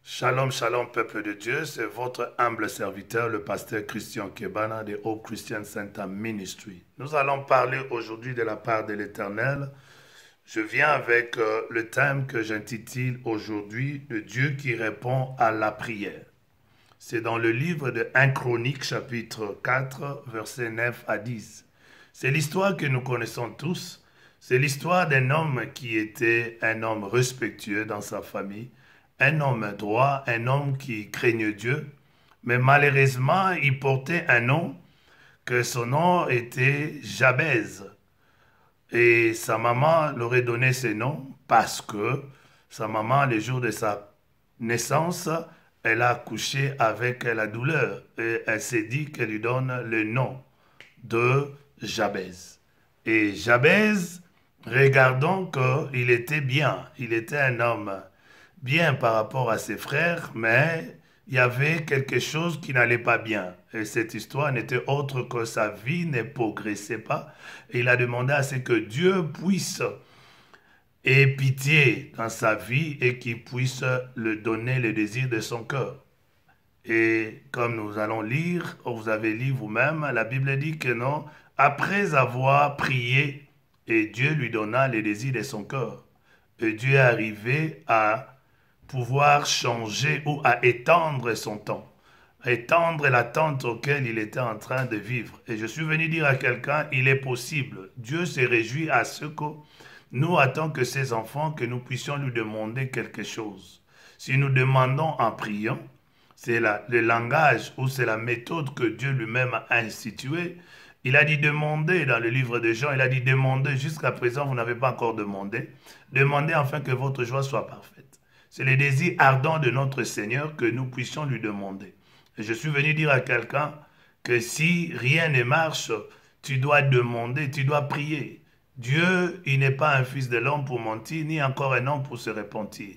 Shalom, shalom, peuple de Dieu, c'est votre humble serviteur, le pasteur Christian Kebana de Hope Christian Center Ministry. Nous allons parler aujourd'hui de la part de l'Éternel. Je viens avec le thème que j'intitule aujourd'hui « Le Dieu qui répond à la prière ». C'est dans le livre de 1 Chronique, chapitre 4, versets 9 à 10. C'est l'histoire que nous connaissons tous. C'est l'histoire d'un homme qui était un homme respectueux dans sa famille, un homme droit, un homme qui craignait Dieu, mais malheureusement, il portait un nom que son nom était Jabez. Et sa maman leur aurait donné ce nom parce que sa maman, le jour de sa naissance, elle a accouché avec la douleur et elle s'est dit qu'elle lui donne le nom de Jabez. Et Jabez, regardons qu'il était bien, il était un homme bien par rapport à ses frères, mais il y avait quelque chose qui n'allait pas bien. Et cette histoire n'était autre que sa vie ne progressait pas. Et il a demandé à ce que Dieu puisse ait pitié dans sa vie et qu'il puisse lui donner le désir de son cœur. Et comme nous allons lire, vous avez lu vous-même, la Bible dit que non, après avoir prié, et Dieu lui donna les désirs de son cœur. Et Dieu est arrivé à pouvoir changer ou à étendre son temps, à étendre l'attente auquel il était en train de vivre. Et je suis venu dire à quelqu'un, il est possible. Dieu se réjouit à ce que nous, en tant que ses enfants, que nous puissions lui demander quelque chose. Si nous demandons en priant, c'est le langage ou c'est la méthode que Dieu lui-même a instituée. Il a dit demander dans le livre de Jean, il a dit demander, jusqu'à présent vous n'avez pas encore demandé. Demandez afin que votre joie soit parfaite. C'est le désir ardent de notre Seigneur que nous puissions lui demander. Et je suis venu dire à quelqu'un que si rien ne marche, tu dois demander, tu dois prier. Dieu, il n'est pas un fils de l'homme pour mentir, ni encore un homme pour se repentir.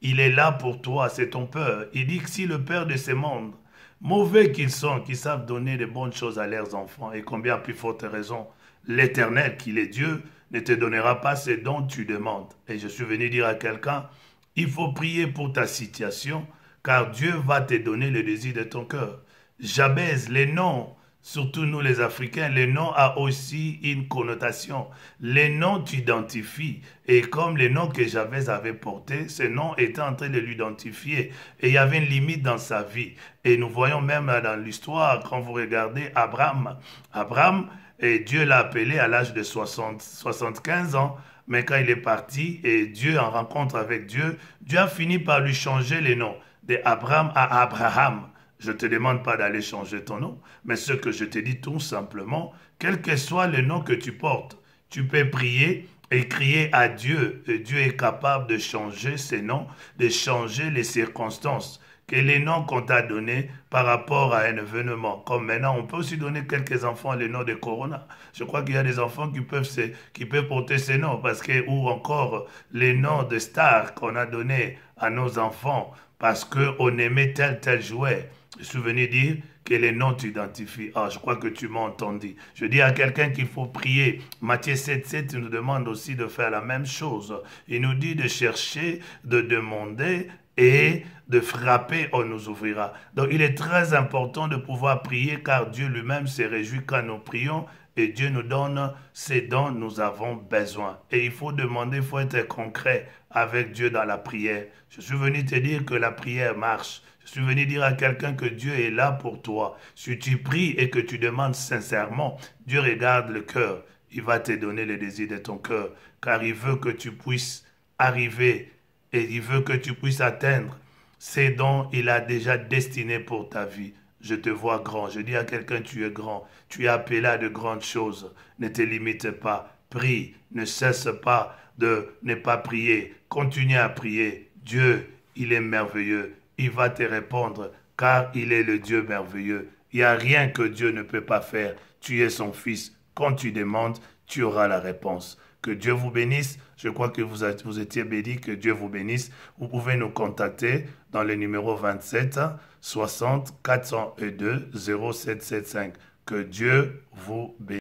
Il est là pour toi, c'est ton Père. Il dit que si le Père de ce monde, mauvais qu'ils sont, qui savent donner de bonnes choses à leurs enfants, et combien plus forte raison, l'Éternel, qu'il est Dieu, ne te donnera pas ce dont tu demandes. Et je suis venu dire à quelqu'un, il faut prier pour ta situation, car Dieu va te donner le désir de ton cœur. Jabez, les noms, surtout nous les Africains, les noms a aussi une connotation. Les noms t'identifient. Et comme les noms que Jabez avait portés, ce nom était en train de l'identifier. Et il y avait une limite dans sa vie. Et nous voyons même dans l'histoire, quand vous regardez Abraham. Abraham, et Dieu l'a appelé à l'âge de 75 ans. Mais quand il est parti et Dieu en rencontre avec Dieu, Dieu a fini par lui changer les noms de Abraham à Abraham. Je ne te demande pas d'aller changer ton nom, mais ce que je te dis tout simplement, quel que soit le nom que tu portes, tu peux prier et crier à Dieu. Et Dieu est capable de changer ces noms, de changer les circonstances. Que les noms qu'on t'a donnés par rapport à un événement. Comme maintenant, on peut aussi donner quelques enfants le nom de Corona. Je crois qu'il y a des enfants qui peuvent porter ces noms, parce que, ou encore les noms de stars qu'on a donnés à nos enfants, parce qu'on aimait tel jouet. Je suis venu dire que les noms t'identifient. Ah, je crois que tu m'as entendu. Je dis à quelqu'un qu'il faut prier. Matthieu 7,7 nous demande aussi de faire la même chose. Il nous dit de chercher, de demander et de frapper, on nous ouvrira. Donc il est très important de pouvoir prier car Dieu lui-même se réjouit quand nous prions et Dieu nous donne ce dont nous avons besoin. Et il faut demander, il faut être concret avec Dieu dans la prière. Je suis venu te dire que la prière marche. Je suis venu dire à quelqu'un que Dieu est là pour toi. Si tu pries et que tu demandes sincèrement, Dieu regarde le cœur. Il va te donner le désir de ton cœur car il veut que tu puisses arriver et il veut que tu puisses atteindre ce dont il a déjà destiné pour ta vie. Je te vois grand. Je dis à quelqu'un, tu es grand. Tu es appelé à de grandes choses. Ne te limite pas. Prie. Ne cesse pas de ne pas prier. Continue à prier. Dieu, il est merveilleux. Il va te répondre car il est le Dieu merveilleux. Il n'y a rien que Dieu ne peut pas faire. Tu es son fils. Quand tu demandes, tu auras la réponse. Que Dieu vous bénisse. Je crois que vous étiez bénis. Que Dieu vous bénisse. Vous pouvez nous contacter dans le numéro 27 60 402 0775. Que Dieu vous bénisse.